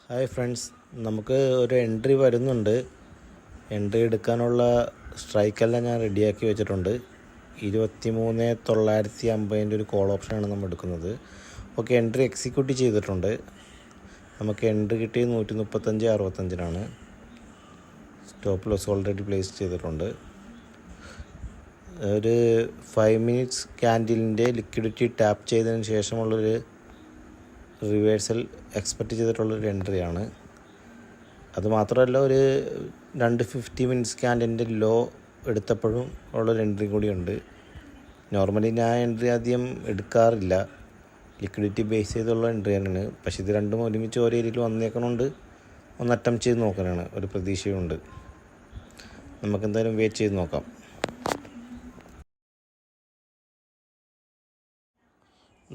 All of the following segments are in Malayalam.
ഹായ് ഫ്രണ്ട്സ്, നമുക്ക് ഒരു എൻട്രി വരുന്നുണ്ട്. എൻട്രി എടുക്കാനുള്ള സ്ട്രൈക്കെല്ലാം ഞാൻ റെഡിയാക്കി വെച്ചിട്ടുണ്ട്. 23,950 ഒരു കോൾ ഓപ്ഷനാണ് നമ്മൾ എടുക്കുന്നത്. ഓക്കെ, എൻട്രി എക്സിക്യൂട്ട് ചെയ്തിട്ടുണ്ട്. നമുക്ക് എൻട്രി കിട്ടിയത് 135.65 സ്റ്റോപ്പ് ലോസ് ഓൾറെഡി പ്ലേസ് ചെയ്തിട്ടുണ്ട്. ഒരു 5 മിനിറ്റ്സ് ക്യാൻഡിലിൻ്റെ ലിക്വിഡിറ്റി ടാപ്പ് ചെയ്തതിന് ശേഷമുള്ളൊരു റിവേഴ്സൽ എക്സ്പെക്റ്റ് ചെയ്തിട്ടുള്ളൊരു എൻട്രിയാണ്. അതുമാത്രമല്ല, ഒരു 50 മിനിറ്റ്സ് ക്യാൻഡിലിൻ്റെ ലോ എടുത്തപ്പോഴും ഉള്ളൊരു എൻട്രി കൂടിയുണ്ട്. നോർമലി ഞാൻ എൻട്രി ആദ്യം എടുക്കാറില്ല, ലിക്വിഡിറ്റി ബേസ് ചെയ്തുള്ള എൻട്രി തന്നെയാണ്. പക്ഷേ ഇത് രണ്ടും ഒരുമിച്ച് ഒരേ ഏരിയയിൽ വന്നേക്കണോണ്ട് ഒന്ന് അറ്റംപ്റ്റ് ചെയ്ത് നോക്കാനാണ് ഒരു പ്രതീക്ഷയുണ്ട്. നമുക്കെന്തായാലും വെയിറ്റ് ചെയ്ത് നോക്കാം.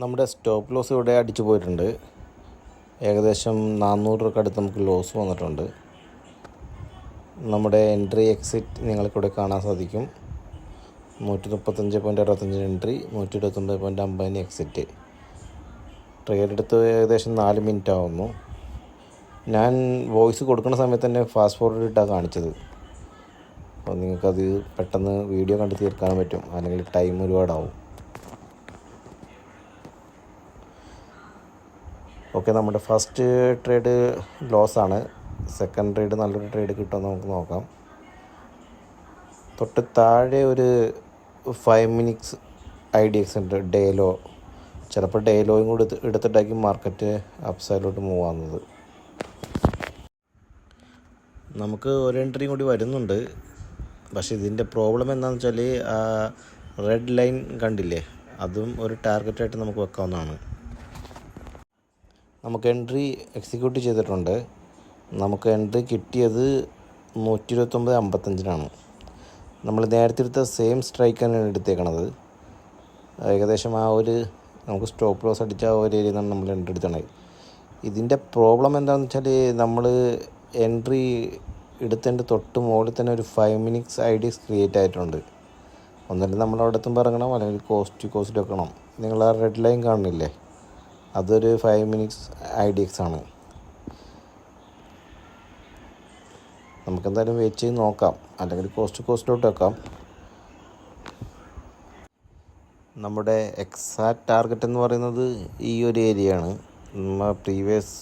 നമ്മുടെ സ്റ്റോപ്പ് ലോസ് ഇവിടെ അടിച്ചു പോയിട്ടുണ്ട്. ഏകദേശം 400 രൂപ അടുത്ത് നമുക്ക് ലോസ് വന്നിട്ടുണ്ട്. നമ്മുടെ എൻട്രി എക്സിറ്റ് നിങ്ങൾക്കിവിടെ കാണാൻ സാധിക്കും. 135.65 എൻട്രി, 129.50 എക്സിറ്റ്. ട്രേഡ് എടുത്ത് ഏകദേശം 4 മിനിറ്റ് ആവുന്നു. ഞാൻ വോയിസ് കൊടുക്കുന്ന സമയത്ത് തന്നെ ഫാസ്റ്റ് ഫോർവേഡ് ഇട്ടാണ് കാണിച്ചത്. അപ്പോൾ നിങ്ങൾക്കത് പെട്ടെന്ന് വീഡിയോ കണ്ട് തീർക്കാൻ പറ്റും, അല്ലെങ്കിൽ ടൈം ഒരുപാടാവും. ഓക്കെ, നമ്മുടെ ഫസ്റ്റ് ട്രേഡ് ലോസാണ്. സെക്കൻഡ് ട്രേഡ് നല്ലൊരു ട്രേഡ് കിട്ടുമെന്ന് നമുക്ക് നോക്കാം. തൊട്ട് താഴെ ഒരു 5 മിനിറ്റ്സ് IDX ഉണ്ട്, ഡേ ലോ. ചിലപ്പോൾ ഡേ ലോയും കൂടി എടുത്തിട്ടായിരിക്കും മാർക്കറ്റ് അപ്സൈഡിലോട്ട് മൂവ് ആവുന്നത്. നമുക്ക് ഒരു എൻട്രിയും കൂടി വരുന്നുണ്ട്. പക്ഷേ ഇതിൻ്റെ പ്രോബ്ലം എന്താണെന്ന് വെച്ചാൽ, റെഡ് ലൈൻ കണ്ടില്ലേ, അതും ഒരു ടാർഗറ്റായിട്ട് നമുക്ക് വെക്കാവുന്നതാണ്. നമുക്ക് എൻട്രി എക്സിക്യൂട്ട് ചെയ്തിട്ടുണ്ട്. നമുക്ക് എൻട്രി കിട്ടിയത് 129.55 നമ്മൾ നേരത്തെ എടുത്ത സെയിം സ്ട്രൈക്ക് തന്നെയാണ് എടുത്തേക്കണത്. ഏകദേശം നമുക്ക് സ്റ്റോപ്പ് ലോസ് അടിച്ച ആ ഒരു ഏരിയയിൽ നിന്നാണ് നമ്മൾ എൻട്രി എടുത്തത്. ഇതിൻ്റെ പ്രോബ്ലം എന്താണെന്ന് വെച്ചാൽ, നമ്മൾ എൻട്രി എടുത്തതിൻ്റെ തൊട്ട് മുകളിൽ തന്നെ ഒരു 5 മിനിറ്റ്സ് IDX ക്രിയേറ്റ് ആയിട്ടുണ്ട്. ഒന്നല്ല നമ്മൾ അവിടെ എത്തുമ്പോൾ ഇറങ്ങണം, അല്ലെങ്കിൽ കോസ്റ്റ് വെക്കണം. നിങ്ങൾ ആ റെഡ് ലൈൻ കാണുന്നില്ലേ, അതൊരു 5 മിനിറ്റ്സ് IDX ആണ്. നമുക്കെന്തായാലും വെയിറ്റ് ചെയ്ത് നോക്കാം, അല്ലെങ്കിൽ കോസ്റ്റിലോട്ട് വെക്കാം. നമ്മുടെ എക്സാക്റ്റ് ടാർഗറ്റ് എന്ന് പറയുന്നത് ഈ ഒരു ഏരിയ ആണ്. നമ്മൾ പ്രീവിയസ്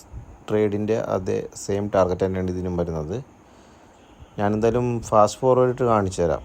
ട്രേഡിൻ്റെ അതേ സെയിം ടാർഗറ്റ് തന്നെയാണ് ഇതിനും വരുന്നത്. ഞാനെന്തായാലും ഫാസ്റ്റ് ഫോർവേഡ് കാണിച്ചു തരാം.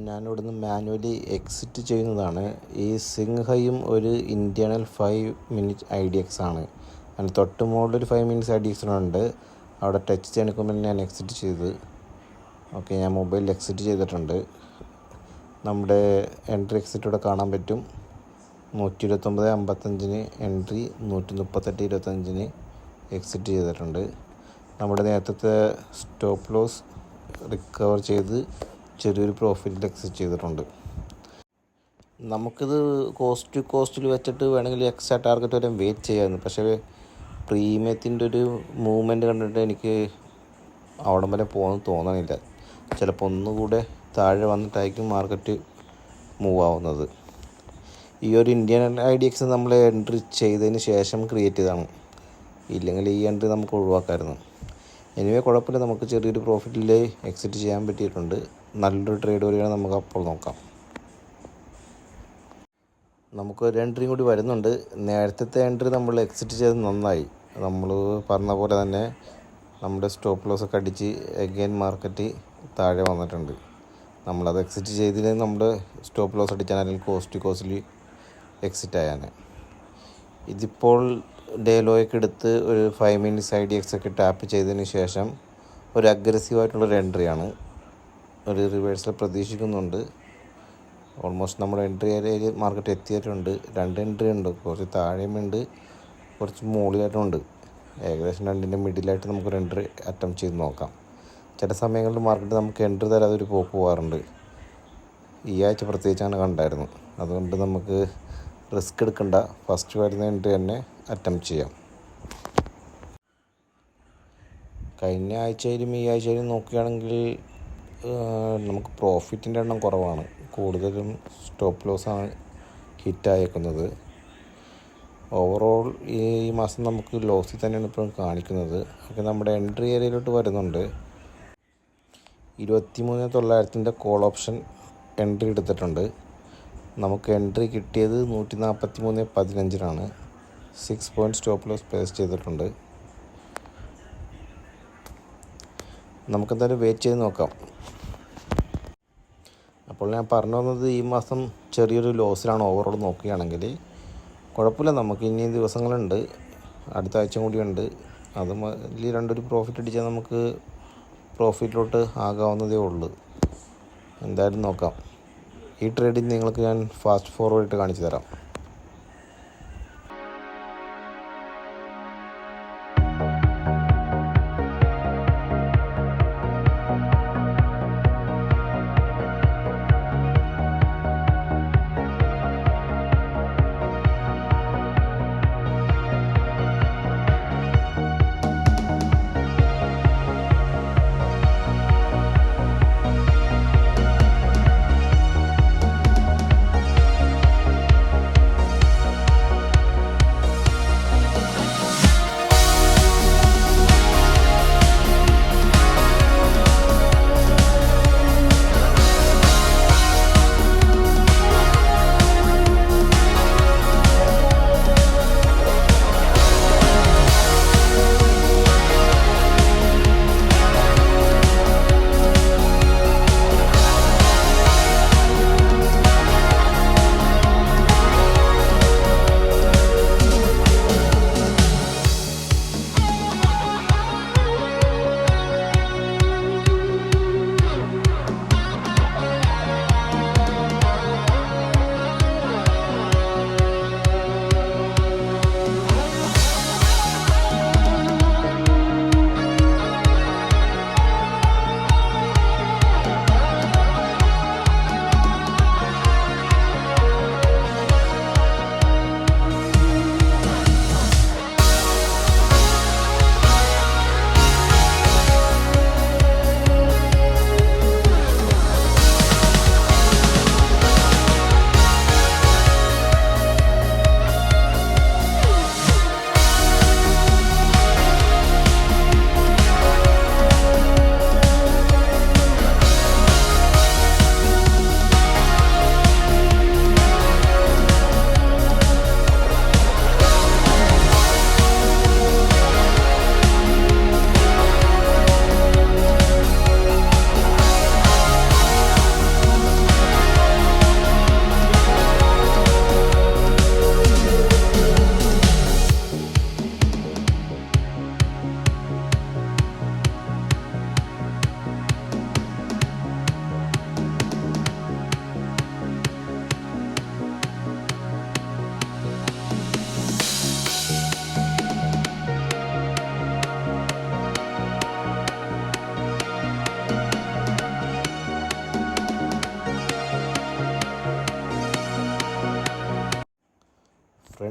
ഞാനിവിടുന്ന് മാനുവലി എക്സിറ്റ് ചെയ്യുന്നതാണ്. ഈ സിങ്ഹയും ഒരു ഇൻറ്റേർണൽ 5 മിനിറ്റ് IDX ആണ്. അതിന് തൊട്ട് മുകളിലൊരു 5 മിനിറ്റ്സ് IDX ഉണ്ട്. അവിടെ ടച്ച് ചെയ്യണമെങ്കിൽ ഞാൻ എക്സിറ്റ് ചെയ്ത് ഓക്കെ, ഞാൻ മൊബൈലിൽ എക്സിറ്റ് ചെയ്തിട്ടുണ്ട്. നമ്മുടെ എൻട്രി എക്സിറ്റ് ഇവിടെ കാണാൻ പറ്റും. 129.55 എൻട്രി, 138.25 എക്സിറ്റ് ചെയ്തിട്ടുണ്ട്. നമ്മുടെ നേരത്തെ സ്റ്റോപ്പ് ലോസ് റിക്കവർ ചെയ്ത് ചെറിയൊരു പ്രോഫിറ്റിൽ എക്സിറ്റ് ചെയ്തിട്ടുണ്ട്. നമുക്കിത് കോസ്റ്റിൽ വെച്ചിട്ട് വേണമെങ്കിൽ എക്സ്ട്രാ ടാർഗറ്റ് വരെ വെയിറ്റ് ചെയ്യാമായിരുന്നു. പക്ഷേ പ്രീമിയത്തിൻ്റെ ഒരു മൂവ്മെൻറ്റ് കണ്ടിട്ട് എനിക്ക് അവിടം വരെ പോകുമെന്ന് തോന്നണില്ല. ചിലപ്പോൾ ഒന്നുകൂടെ താഴെ വന്നിട്ടായിരിക്കും മാർക്കറ്റ് മൂവ് ആവുന്നത്. ഈ ഒരു ഇന്ത്യൻ IDX നമ്മൾ എൻട്രി ചെയ്തതിന് ശേഷം ക്രിയേറ്റ് ചെയ്തതാണ്. ഇല്ലെങ്കിൽ ഈ എൻട്രി നമുക്ക് ഒഴിവാക്കാമായിരുന്നു. എനിവേ കുഴപ്പമില്ല, നമുക്ക് ചെറിയൊരു പ്രോഫിറ്റിൽ എക്സിറ്റ് ചെയ്യാൻ പറ്റിയിട്ടുണ്ട്. നല്ലൊരു ട്രേഡ് വരികയാണ്, നമുക്ക് അപ്പോൾ നോക്കാം. നമുക്കൊരു എൻട്രിയും കൂടി വരുന്നുണ്ട്. നേരത്തെ എൻട്രി നമ്മൾ എക്സിറ്റ് ചെയ്ത് നന്നായി. നമ്മൾ പറഞ്ഞ പോലെ തന്നെ നമ്മുടെ സ്റ്റോപ്പ് ലോസൊക്കെ അടിച്ച് അഗൈൻ മാർക്കറ്റ് താഴെ വന്നിട്ടുണ്ട്. നമ്മളത് എക്സിറ്റ് ചെയ്തില്ലെങ്കിൽ നമ്മുടെ സ്റ്റോപ്പ് ലോസ് അടിച്ചാൽ അല്ലെങ്കിൽ കോസ്റ്റിൽ എക്സിറ്റ് ആയാൽ. ഇതിപ്പോൾ ഡേ ലോയൊക്കെ എടുത്ത് ഒരു 5 മിനിറ്റ്സ് IDX ഒക്കെ ടാപ്പ് ചെയ്തതിന് ശേഷം ഒരു അഗ്രസീവായിട്ടുള്ളൊരു എൻട്രിയാണ്. ഒരു റിവേഴ്സൽ പ്രതീക്ഷിക്കുന്നുണ്ട്. ഓൾമോസ്റ്റ് നമ്മുടെ എൻട്രി ഏരിയയിൽ മാർക്കറ്റ് എത്തിയിട്ടുണ്ട്. 2 എൻട്രി ഉണ്ട്, കുറച്ച് താഴെയുമുണ്ട്, കുറച്ച് മുകളിലായിട്ടുമുണ്ട്. ഏകദേശം 2ൻ്റെ മിഡിലായിട്ട് നമുക്കൊരു എൻട്രി അറ്റംപ്റ്റ് ചെയ്ത് നോക്കാം. ചില സമയങ്ങളിൽ മാർക്കറ്റ് നമുക്ക് എൻട്രി തരാതെ ഒരു പോക്ക് പോകാറുണ്ട്. ഈ ആഴ്ച പ്രത്യേകിച്ചാണ് കണ്ടായിരുന്നു. അതുകൊണ്ട് നമുക്ക് റിസ്ക് എടുക്കണ്ട, ഫസ്റ്റ് വരുന്ന എൻട്രി തന്നെ അറ്റംപ്റ്റ് ചെയ്യാം. കഴിഞ്ഞ ആഴ്ചയിലും ഈ ആഴ്ചയിലും നോക്കുകയാണെങ്കിൽ നമുക്ക് പ്രോഫിറ്റിൻ്റെ എണ്ണം കുറവാണ്. കൂടുതലും സ്റ്റോപ്പ് ലോസാണ് ഹിറ്റായേക്കുന്നത്. ഓവറോൾ ഈ മാസം നമുക്ക് ലോസിൽ തന്നെയാണ് ഇപ്പോഴും കാണിക്കുന്നത്. ഒക്കെ നമ്മുടെ എൻട്രി ഏരിയയിലോട്ട് വരുന്നുണ്ട്. 23,900 കോൾ ഓപ്ഷൻ എൻട്രി എടുത്തിട്ടുണ്ട്. നമുക്ക് എൻട്രി കിട്ടിയത് 143.15 6 പോയിൻറ്റ് സ്റ്റോപ്പ് ലോസ് പ്ലേസ് ചെയ്തിട്ടുണ്ട്. നമുക്കെന്തായാലും വെയിറ്റ് ചെയ്ത് നോക്കാം. അപ്പോൾ ഞാൻ പറഞ്ഞു വന്നത്, ഈ മാസം ചെറിയൊരു ലോസിലാണ് ഓവറോൾ നോക്കുകയാണെങ്കിൽ. കുഴപ്പമില്ല, നമുക്ക് ഇനിയും ദിവസങ്ങളുണ്ട്, അടുത്ത ആഴ്ച കൂടിയുണ്ട്. അത് വലിയ 2 പ്രോഫിറ്റ് അടിച്ചാൽ നമുക്ക് പ്രോഫിറ്റിലോട്ട് ആകാവുന്നതേ ഉള്ളൂ. എന്തായാലും നോക്കാം. ഈ ട്രേഡിങ് നിങ്ങൾക്ക് ഞാൻ ഫാസ്റ്റ് ഫോർവേഡ് ഇട്ട് കാണിച്ചു തരാം.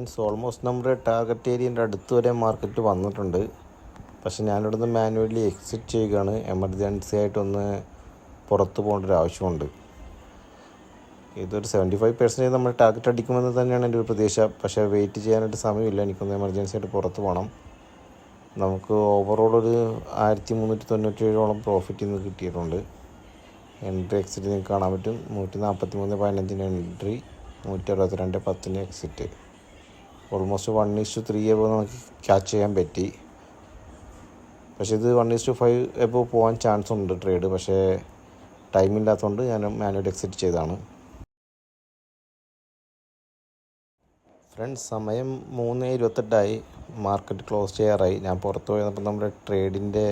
ഫ്രണ്ട്സ്, ഓൾമോസ്റ്റ് നമ്മുടെ ടാർഗറ്റ് ഏരിയൻ്റെ അടുത്ത് വരെ മാർക്കറ്റ് വന്നിട്ടുണ്ട്. പക്ഷേ ഞാനിവിടെ നിന്ന് മാനുവലി എക്സിറ്റ് ചെയ്യുകയാണ്. എമർജൻസി ആയിട്ടൊന്ന് പുറത്ത് പോകേണ്ട ഒരു ആവശ്യമുണ്ട്. ഇതൊരു 75% നമ്മൾ ടാർഗറ്റ് അടിക്കുമെന്ന് തന്നെയാണ് എൻ്റെ ഒരു പ്രതീക്ഷ. പക്ഷേ വെയിറ്റ് ചെയ്യാനായിട്ട് സമയമില്ല. എനിക്കൊന്ന് എമർജൻസി ആയിട്ട് പുറത്ത് പോകണം. നമുക്ക് ഓവറോൾ ഒരു 1397 പ്രോഫിറ്റ് ഇന്ന് കിട്ടിയിട്ടുണ്ട്. എൻട്രി എക്സിറ്റ് നിങ്ങൾക്ക് കാണാൻ പറ്റും. 143.15 എൻട്രി, 162.10 എക്സിറ്റ്. ഓൾമോസ്റ്റ് 1:3 എബോ നമുക്ക് ക്യാച്ച് ചെയ്യാൻ പറ്റി. പക്ഷേ ഇത് 1:5 എബോ പോകാൻ ചാൻസ് ഉണ്ട് ട്രേഡ്. പക്ഷേ ടൈമില്ലാത്തതുകൊണ്ട് ഞാൻ മാനുവൽ എക്സിറ്റ് ചെയ്തതാണ്. ഫ്രണ്ട്സ്, സമയം 3:28 മാർക്കറ്റ് ക്ലോസ് ചെയ്യാറായി. ഞാൻ പുറത്ത് പോയപ്പോൾ നമ്മുടെ ട്രേഡിൻ്റെ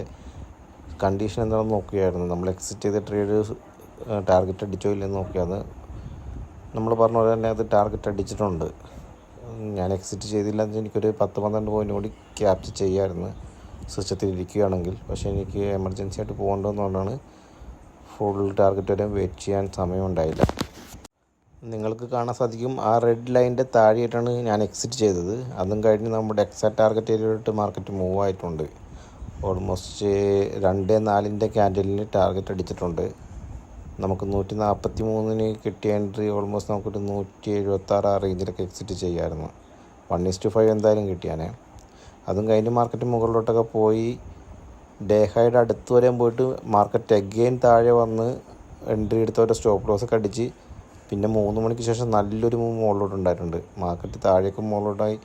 കണ്ടീഷൻ എന്താണെന്ന് നോക്കുകയായിരുന്നു. നമ്മൾ എക്സിറ്റ് ചെയ്ത ട്രേഡ് ടാർഗറ്റ് അടിച്ചോ ഇല്ലെന്ന് നോക്കിയത്. നമ്മൾ പറഞ്ഞ പോലെ തന്നെ അത് ടാർഗറ്റ് അടിച്ചിട്ടുണ്ട്. ഞാൻ എക്സിറ്റ് ചെയ്തില്ല എന്ന് എനിക്കൊരു 10-12 പോയിൻ്റ് കൂടി ക്യാപ്ചർ ചെയ്യാമായിരുന്നു സിസ്റ്റത്തിൽ ഇരിക്കുകയാണെങ്കിൽ. പക്ഷേ എനിക്ക് എമർജൻസി ആയിട്ട് പോകേണ്ടതുകൊണ്ടാണ് ഫുൾ ടാർഗറ്റ് വരെ വെയിറ്റ് ചെയ്യാൻ സമയമുണ്ടായില്ല. നിങ്ങൾക്ക് കാണാൻ സാധിക്കും, ആ റെഡ് ലൈനിൻ്റെ താഴെയായിട്ടാണ് ഞാൻ എക്സിറ്റ് ചെയ്തത്. അതും കഴിഞ്ഞ് നമ്മുടെ എക്സാക്ട് ടാർഗറ്റ് ഏരിയയിലോട്ട് മാർക്കറ്റ് മൂവ് ആയിട്ടുണ്ട്. ഓൾമോസ്റ്റ് 2.4 ക്യാൻഡലിന് ടാർഗറ്റ് അടിച്ചിട്ടുണ്ട്. നമുക്ക് 143 കിട്ടിയ എൻട്രി ഓൾമോസ്റ്റ് നമുക്കൊരു 176 റേഞ്ചിലൊക്കെ എക്സിറ്റ് ചെയ്യാമായിരുന്നു. 1:5 എന്തായാലും കിട്ടിയാനേ. അതും കഴിഞ്ഞ് മാർക്കറ്റ് മുകളിലോട്ടൊക്കെ പോയി ഡേ ഹൈയുടെ അടുത്ത് വരെയും പോയിട്ട് മാർക്കറ്റ് അഗെയിൻ താഴെ വന്ന് എൻട്രി എടുത്തവരെ സ്റ്റോപ്പ് ലോസൊക്കെ അടിച്ച് പിന്നെ 3 മണിക്ക് ശേഷം നല്ലൊരു മുകളിലോട്ട് ഉണ്ടായിട്ടുണ്ട്. മാർക്കറ്റ് താഴേക്ക് മുകളിലോട്ടായി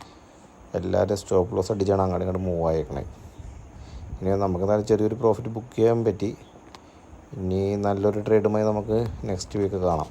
എല്ലാവരും സ്റ്റോപ്പ് ലോസ് അടിച്ചാണ് അങ്ങോട്ട് മൂവ് ആയേക്കണേ. ഇനി നമുക്ക് നല്ല ചെറിയൊരു പ്രോഫിറ്റ് ബുക്ക് ചെയ്യാൻ പറ്റി. ഇനി നല്ലൊരു ട്രേഡുമായി നമുക്ക് നെക്സ്റ്റ് വീക്ക് കാണാം.